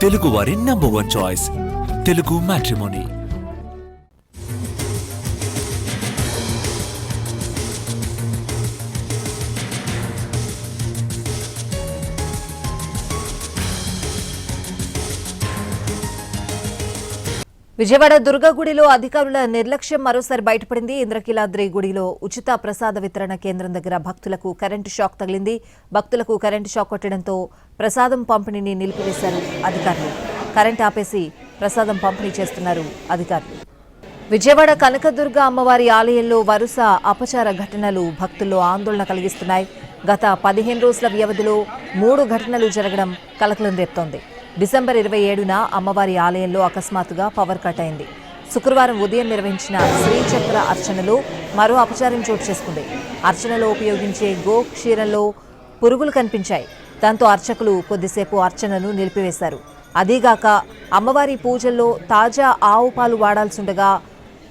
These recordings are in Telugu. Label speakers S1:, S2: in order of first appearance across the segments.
S1: తెలుగువారి #1 చాయిస్ తెలుగు మ్యాట్రిమోనీ.
S2: విజయవాడ దుర్గగుడిలో అధికారుల నిర్లక్ష్యం మరోసారి బయటపడింది. ఇంద్రకీలాద్రి గుడిలో ఉచిత ప్రసాద వితరణ కేంద్రం దగ్గర భక్తులకు కరెంటు షాక్ తగిలింది. భక్తులకు కరెంటు షాక్ కొట్టడంతో ప్రసాదం పంపిణీని నిలిపివేశారు అధికారులు. కరెంటు ఆపేసి ప్రసాదం పంపిణీ చేస్తున్నారు అధికారులు. విజయవాడ కనకదుర్గ అమ్మవారి ఆలయంలో వరుస అపచార ఘటనలు భక్తుల్లో ఆందోళన కలిగిస్తున్నాయి. గత 15 రోజుల వ్యవధిలో 3 ఘటనలు జరగడం కలకలం రేపుతోంది. డిసెంబర్ 27న అమ్మవారి ఆలయంలో అకస్మాత్తుగా పవర్ కట్ అయింది. శుక్రవారం ఉదయం నిర్వహించిన శ్రీచక్ర అర్చనలో మరో అపచారం చోటు చేసుకుంది. అర్చనలో ఉపయోగించే గో క్షీరంలో పురుగులు కనిపించాయి. దాంతో అర్చకులు కొద్దిసేపు అర్చనను నిలిపివేశారు. అదీగాక అమ్మవారి పూజల్లో తాజా ఆవు పాలు వాడాల్సిండగా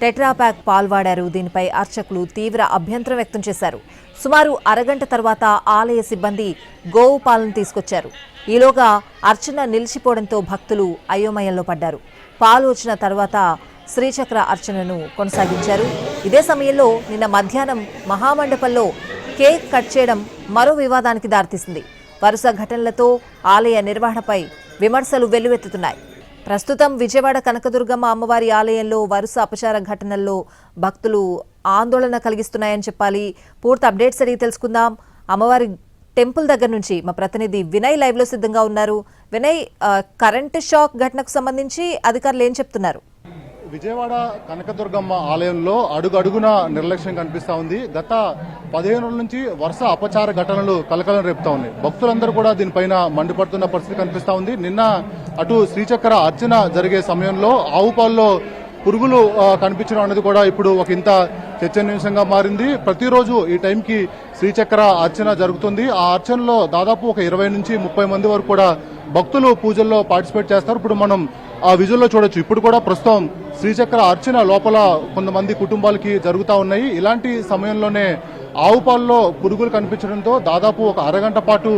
S2: టెట్రాప్యాక్ పాలు వాడారు. దీనిపై అర్చకులు తీవ్ర అభ్యంతరం వ్యక్తం చేశారు. సుమారు అరగంట తర్వాత ఆలయ సిబ్బంది గోవు పాలను తీసుకొచ్చారు. ఈలోగా అర్చన నిలిచిపోవడంతో భక్తులు అయోమయంలో పడ్డారు. పాలు వచ్చిన తర్వాత శ్రీచక్ర అర్చనను కొనసాగించారు. ఇదే సమయంలో నిన్న మధ్యాహ్నం మహామండపంలో కేక్ కట్ చేయడం మరో వివాదానికి దారితీసింది. వరుస ఘటనలతో ఆలయ నిర్వహణపై విమర్శలు వెల్లువెత్తుతున్నాయి. ప్రస్తుతం విజయవాడ కనకదుర్గమ్మ అమ్మవారి ఆలయంలో వరుస అపచార ఘటనల్లో భక్తులు ఆందోళన కలిగిస్తున్నాయని చెప్పాలి. పూర్తి అప్డేట్స్ అడిగి తెలుసుకుందాం. అమ్మవారి టెంపుల్ దగ్గర నుంచి మా ప్రతినిధి వినయ్ లైవ్ లో సిద్ధంగా ఉన్నారు. వినయ్, కరెంట్ షాక్ ఘటనకు సంబంధించి అధికారులు ఏం చెప్తున్నారు?
S3: విజయవాడ కనకదుర్గమ్మ ఆలయంలో అడుగడుగున నిర్లక్ష్యం కనిపిస్తా ఉంది. గత 15 రోజుల నుంచి వరుస అపచార ఘటనలు కలకలం రేపుతా ఉన్నాయి. భక్తులందరూ కూడా దీనిపైన మండిపడుతున్న పరిస్థితి కనిపిస్తా ఉంది. నిన్న అటు శ్రీచక్ర అర్చన జరిగే సమయంలో ఆవు పాల్లో పురుగులు కనిపించడం అనేది కూడా ఇప్పుడు ఒక ఇంత చర్చనీయాంశంగా మారింది. ప్రతిరోజు ఈ టైంకి శ్రీచక్ర అర్చన జరుగుతుంది. ఆ అర్చనలో దాదాపు ఒక 20 నుంచి 30 మంది వరకు కూడా భక్తులు పూజల్లో పార్టిసిపేట్ చేస్తారు. ఇప్పుడు మనం ఆ విజువల్లో చూడొచ్చు. ఇప్పుడు కూడా ప్రస్తుతం శ్రీచక్ర అర్చన లోపల కొంతమంది కుటుంబాలకి జరుగుతూ ఉన్నాయి. ఇలాంటి సమయంలోనే ఆవు పాల్లో పురుగులు కనిపించడంతో దాదాపు ఒక అరగంట పాటు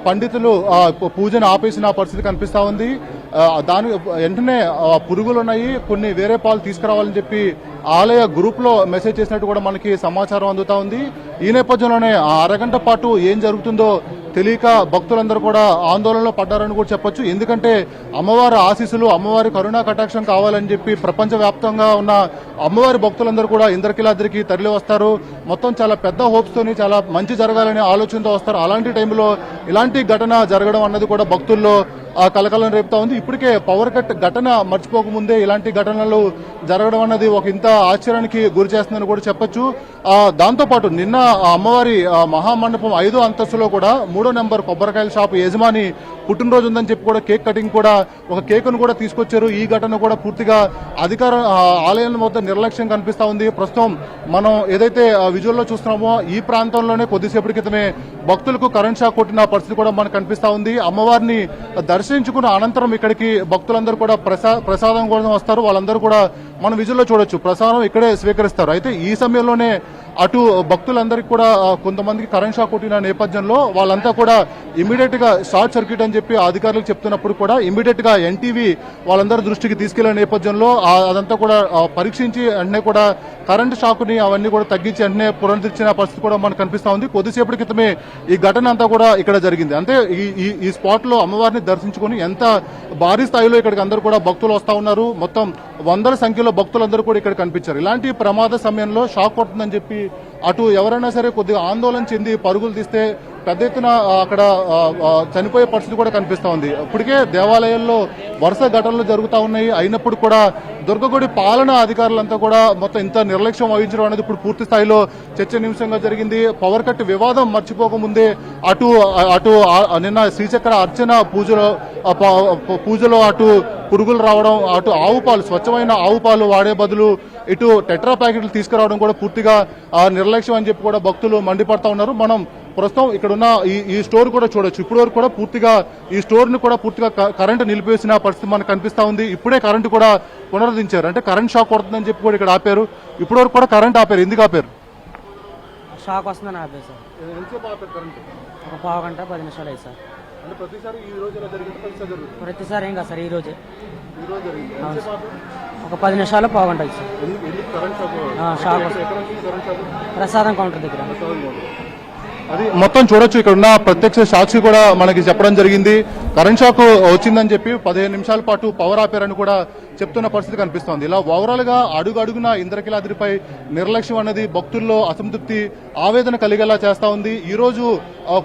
S3: పండితులు పూజను ఆపేసిన పరిస్థితి కనిపిస్తా ఉంది. దాని వెంటనే పురుగులు ఉన్నాయి, కొన్ని వేరే పాలు తీసుకురావాలని చెప్పి ఆలయ గ్రూప్ లో మెసేజ్ చేసినట్టు కూడా మనకి సమాచారం అందుతా ఉంది. ఈ నేపథ్యంలోనే ఆ అరగంట పాటు ఏం జరుగుతుందో తెలియక భక్తులందరూ కూడా ఆందోళనలో పడ్డారని కూడా చెప్పొచ్చు. ఎందుకంటే అమ్మవారి ఆశీస్సులు, అమ్మవారి కరుణా కటాక్షం కావాలని చెప్పి ప్రపంచవ్యాప్తంగా ఉన్న అమ్మవారి భక్తులందరూ కూడా ఇంద్రకీలాద్రికి తరలి వస్తారు. మొత్తం చాలా పెద్ద హోప్స్ తోని చాలా మంచి జరగాలనే ఆలోచనతో వస్తారు. అలాంటి టైంలో ఇలాంటి ఘటన జరగడం అన్నది కూడా భక్తుల్లో కలకలం రేపుతా ఉంది. ఇప్పటికే పవర్ కట్ ఘటన మర్చిపోకముందే ఇలాంటి ఘటనలు జరగడం అన్నది ఒక ఇంత ఆశ్చర్యానికి గురి చేస్తుందని కూడా చెప్పొచ్చు. దాంతోపాటు నిన్న అమ్మవారి మహామండపం 5వ అంతస్తులో కూడా 3వ నెంబర్ కొబ్బరికాయల షాపు యజమాని పుట్టినరోజు ఉందని చెప్పి కూడా కేక్ కటింగ్ కూడా ఒక కేకును కూడా తీసుకొచ్చారు. ఈ ఘటన కూడా పూర్తిగా ఆలయం వద్ద నిర్లక్ష్యం కనిపిస్తా ఉంది. ప్రస్తుతం మనం ఏదైతే విజువల్లో చూస్తున్నామో ఈ ప్రాంతంలోనే కొద్దిసేపటి క్రితమే భక్తులకు కరెంట్ షాక్ కొట్టిన పరిస్థితి కూడా మనకు కనిపిస్తా ఉంది. అమ్మవారిని దర్శించుకున్న అనంతరం ఇక్కడికి భక్తులందరూ కూడా ప్రసాదం కోసం వస్తారు. వాళ్ళందరూ కూడా మన విజువల్లో చూడొచ్చు, ప్రసాదం ఇక్కడే స్వీకరిస్తారు. అయితే ఈ సమయంలోనే అటు భక్తులందరికీ కూడా కొంతమందికి కరెంట్ షాక్ కొట్టిన నేపథ్యంలో వాళ్ళంతా కూడా ఇమీడియట్ గా షార్ట్ సర్క్యూట్ అని చెప్పి అధికారులకు చెప్తున్నప్పుడు కూడా ఇమీడియట్ గా ఎన్టీవీ వాళ్ళందరి దృష్టికి తీసుకెళ్లే నేపథ్యంలో అదంతా కూడా పరీక్షించి వెంటనే కూడా కరెంట్ షాక్ ని అవన్నీ కూడా తగ్గించి వెంటనే పునరుద్ధరించిన పరిస్థితి కూడా మనకు కనిపిస్తా ఉంది. కొద్దిసేపటి క్రితమే ఈ ఘటన అంతా కూడా ఇక్కడ జరిగింది. అంటే ఈ స్పాట్ లో అమ్మవారిని దర్శించుకుని ఎంత భారీ స్థాయిలో ఇక్కడికి అందరూ కూడా భక్తులు వస్తా ఉన్నారు. మొత్తం వందల సంఖ్యలో భక్తులందరూ కూడా ఇక్కడ కనిపించారు. ఇలాంటి ప్రమాద సమయంలో షాక్ కొడుతుందని చెప్పి అటు ఎవరైనా సరే కొద్దిగా ఆందోళన చెంది పరుగులు తీస్తే పెద్ద ఎత్తున అక్కడ చనిపోయే పరిస్థితి కూడా కనిపిస్తా ఉంది. ఇప్పటికే దేవాలయాల్లో వరుస ఘటనలు జరుగుతూ ఉన్నాయి. అయినప్పుడు కూడా దుర్గగుడి పాలనా అధికారులంతా కూడా మొత్తం ఇంత నిర్లక్ష్యం వహించడం అనేది ఇప్పుడు పూర్తి స్థాయిలో చర్చనీయాంశంగా జరిగింది. పవర్ కట్ వివాదం మర్చిపోకముందే అటు నిన్న శ్రీచక్ర అర్చన పూజలో అటు పురుగులు రావడం, అటు ఆవు పాలు, స్వచ్ఛమైన ఆవు పాలు వాడే బదులు ఇటు టెట్రా ప్యాకెట్లు తీసుకురావడం కూడా పూర్తిగా నిర్లక్ష్యం అని చెప్పి కూడా భక్తులు మండిపడతా ఉన్నారు. మనం ప్రస్తుతం ఇక్కడ ఉన్న ఈ స్టోర్ కూడా చూడొచ్చు. ఇప్పటి వరకు కూడా పూర్తిగా ఈ స్టోర్ ని కూడా పూర్తిగా కరెంటు నిలిపేసిన పరిస్థితి మనకు కనిపిస్తా ఉంది. ఇప్పుడే కరెంటు కూడా పునరుద్ధరించారు. అంటే కరెంట్ షాక్ కొడుతుందని చెప్పి కూడా ఇక్కడ ఆపారు. ఇప్పటి వరకు కూడా కరెంట్ ఆపారు. ఎందుకు ఆపారు?
S4: షాక్ వస్తుందని ఆపారు సార్.
S3: ఎంతసేపు ఆపారు కరెంటు?
S4: ఒక పావు గంట 10 నిమిషాలు అయ్యి సార్.
S3: ప్రతిసారి ఈ రోజు ఎలా జరిగింది, ప్రతిసారి జరుగుతుంది?
S4: ప్రతిసారి ఏం కాదు సార్, ఈ రోజే
S3: ఈ రోజు జరిగింది. ఎంతసేపు ఆపు?
S4: ఒక 10 నిమిషాలు బాగుంటుంది సార్.
S3: ఎందుకు కరెంట్ షాక్?
S4: షాక్
S3: ఎక్కడ వచ్చింది కరెంట్ షాక్?
S4: ప్రసాదం కౌంటర్ దగ్గర.
S3: అది మొత్తం చూడొచ్చు. ఇక్కడ ఉన్న ప్రత్యక్ష సాక్షి కూడా మనకి చెప్పడం జరిగింది. కరెంట్ షాక్ వచ్చిందని చెప్పి 15 నిమిషాల పాటు పవర్ ఆపారని కూడా చెప్తున్న పరిస్థితి కనిపిస్తోంది. ఇలా ఓవరాల్ గా అడుగడుగున ఇంద్రకీలాద్రిపై నిర్లక్ష్యం అన్నది భక్తుల్లో అసంతృప్తి, ఆవేదన కలిగేలా చేస్తా ఉంది. ఈ రోజు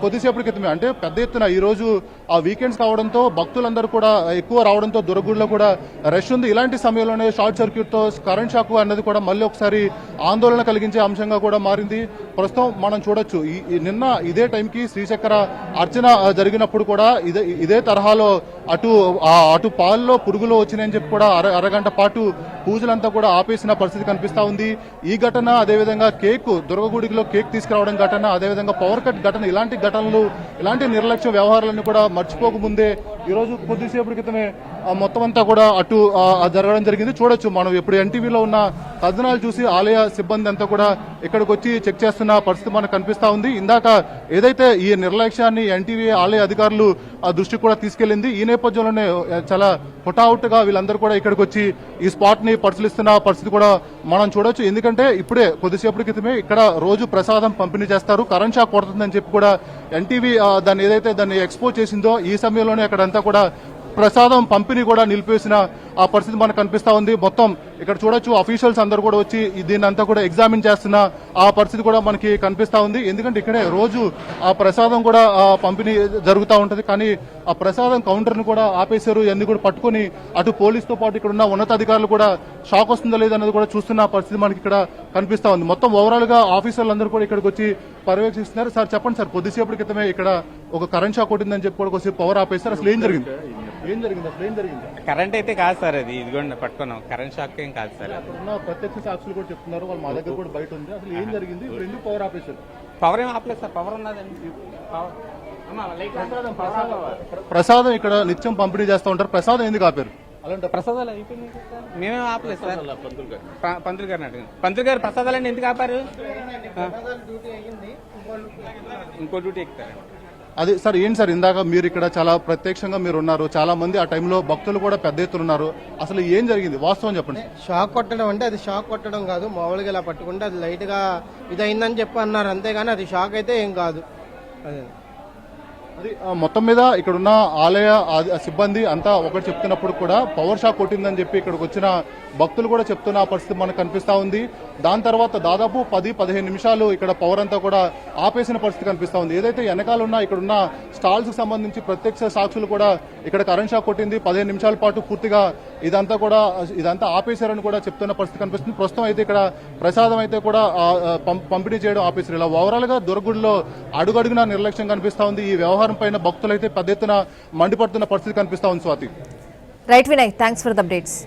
S3: కొద్దిసేపటి క్రితమే, అంటే పెద్ద ఎత్తున ఈ రోజు ఆ వీకెండ్స్ కావడంతో భక్తులందరూ కూడా ఎక్కువ రావడంతో దుర్గగుడిలో కూడా రష్ ఉంది. ఇలాంటి సమయంలోనే షార్ట్ సర్క్యూట్ తో కరెంట్ షాక్ అన్నది కూడా మళ్ళీ ఒకసారి ఆందోళన కలిగించే అంశంగా కూడా మారింది. ప్రస్తుతం మనం చూడొచ్చు, నిన్న ఇదే టైంకి శ్రీచక్ర అర్చన జరిగినప్పుడు కూడా ఇదే తరహాలో అటు పాల్లో పురుగులు వచ్చినాయని చెప్పి కూడా అరగంట పాటు పూజలంతా కూడా ఆపేసిన పరిస్థితి కనిపిస్తా ఉంది. ఈ ఘటన, అదేవిధంగా దుర్గగుడిలో కేక్ తీసుకురావడం ఘటన, అదేవిధంగా పవర్ కట్ ఘటన, ఇలాంటి ఘటనలు, ఇలాంటి నిర్లక్ష్య వ్యవహారాలను కూడా మర్చిపోకముందే ఈ రోజు కొద్దిసేపటి క్రితమే మొత్తం అంతా కూడా అటు జరగడం జరిగింది. చూడొచ్చు మనం ఇప్పుడు ఎన్టీవీలో ఉన్న కథనాలు చూసి ఆలయ సిబ్బంది అంతా కూడా ఇక్కడికి వచ్చి చెక్ చేస్తున్న పరిస్థితి మనకు కనిపిస్తా ఉంది. ఇందాక ఏదైతే ఈ నిర్లక్ష్యాన్ని ఎన్టీవీ ఆలయ అధికారులు దృష్టికి కూడా తీసుకెళ్లింది. ఈ నేపథ్యంలోనే చాలా హుటాహుట్టుగా వీళ్ళందరూ కూడా ఇక్కడికి వచ్చి ఈ స్పాట్ ని పరిశీలిస్తున్న పరిస్థితి కూడా మనం చూడొచ్చు. ఎందుకంటే ఇప్పుడే కొద్దిసేపటి క్రితమే ఇక్కడ రోజు ప్రసాదం పంపిణీ చేస్తారు, కరెంట్ షాక్ కొడుతుందని చెప్పి కూడా ఎన్టీవీ దాన్ని ఎక్స్పోజ్ చేసిందో ఈ సమయంలోనే అక్కడంతా కూడా ప్రసాదం పంపిణీ కూడా నిలిపేసిన ఆ పరిస్థితి మనకు కనిపిస్తా ఉంది. మొత్తం ఇక్కడ చూడొచ్చు, అఫీషియల్స్ అందరూ కూడా వచ్చి దీన్ని అంతా కూడా ఎగ్జామిన్ చేస్తున్న ఆ పరిస్థితి కూడా మనకి కనిపిస్తా ఉంది. ఎందుకంటే ఇక్కడే రోజు ఆ ప్రసాదం కూడా పంపిణీ జరుగుతూ ఉంటది. కానీ ఆ ప్రసాదం కౌంటర్ ను కూడా ఆపేశారు. ఇవన్నీ కూడా పట్టుకుని అటు పోలీసుతో పాటు ఇక్కడ ఉన్న ఉన్నతాధికారులు కూడా షాక్ వస్తుందో లేదన్నది కూడా చూస్తున్న పరిస్థితి మనకి ఇక్కడ కనిపిస్తా ఉంది. మొత్తం ఓవరాల్ గా ఆఫీసర్లు అందరూ కూడా ఇక్కడికి వచ్చి పర్యవేక్షిస్తున్నారు. సార్ చెప్పండి సార్, కొద్దిసేపటి క్రితమే ఇక్కడ ఒక కరెంట్ షాక్ కొట్టిందని చెప్పి కూడా కొద్దిసేపు పవర్ ఆపేస్తారు. అసలు ఏం జరిగింది అసలు ఏం జరిగింది?
S5: కరెంట్ అయితే కాదు సార్, అది ఇదిగోండి పట్టుకున్నాం, కరెంట్ షాక్ ఏం కాదు సార్.
S3: అక్కడ ఉన్న ప్రత్యక్ష సాక్షులు కూడా చెప్తున్నారు, వాళ్ళు మా దగ్గర కూడా బయట ఉంది. అసలు ఏం జరిగింది, ఇప్పుడు ఎందుకు పవర్ ఆపేశారు?
S5: పవర్ ఏం ఆపలేదు సార్, పవర్ ఉన్నదండి.
S3: ప్రసాదం ఇక్కడ నిత్యం పంపిణీ చేస్తూ ఉంటారు, ప్రసాదం ఎందుకు ఆపారు? అలాంటి
S5: ప్రసాదాలు అయిపోయింది సార్, మేమేం ఆపలేదు సార్. పంతులు గారిని అడిగాను. పంతులు గారు ప్రసాదాలన్నీ ఎందుకు ఆపారు? ఇంకో డ్యూటీ ఎక్కుతారు.
S3: అది సార్, ఏంటి సార్, ఇందాక మీరు ఇక్కడ చాలా ప్రత్యక్షంగా మీరు ఉన్నారు, చాలా మంది ఆ టైంలో భక్తులు కూడా పెద్ద ఎత్తున ఉన్నారు. అసలు ఏం జరిగింది వాస్తవం చెప్పండి.
S6: షాక్ కొట్టడం అంటే అది షాక్ కొట్టడం కాదు, మామూలుగా ఇలా పట్టుకుంటే అది లైట్ గా ఇదైందని చెప్పి అన్నారు, అంతేగాని అది షాక్ అయితే ఏం కాదు. అదే
S3: అది మొత్తం మీద ఇక్కడున్న ఆలయ సిబ్బంది అంతా ఒకటి చెప్తున్నప్పుడు కూడా పవర్ షాక్ కొట్టిందని చెప్పి ఇక్కడికి వచ్చిన భక్తులు కూడా చెప్తున్న పరిస్థితి మనకు కనిపిస్తా ఉంది. దాని తర్వాత దాదాపు 10-15 నిమిషాలు ఇక్కడ పవర్ అంతా కూడా ఆపేసిన పరిస్థితి కనిపిస్తా ఉంది. ఏదైతే వెనకాల ఉన్న ఇక్కడున్న స్టాల్స్ కు సంబంధించి ప్రత్యక్ష సాక్షులు కూడా ఇక్కడ కరెంట్ షాక్ కొట్టింది, 15 నిమిషాల పాటు పూర్తిగా ఇదంతా ఆపేశారని కూడా చెప్తున్న పరిస్థితి కనిపిస్తుంది. ప్రస్తుతం అయితే ఇక్కడ ప్రసాదం అయితే కూడా పంపిణీ చేయడం ఆపేశారు. ఇలా ఓవరాల్ గా దుర్గగుడిలో అడుగడుగునా నిర్లక్ష్యం కనిపిస్తా ఉంది. ఈ వ్యవహారం పైన భక్తులైతే పెద్ద ఎత్తున మండిపడుతున్న పరిస్థితి కనిపిస్తా ఉంది. Swathi.
S2: Right Vinay, thanks for the updates.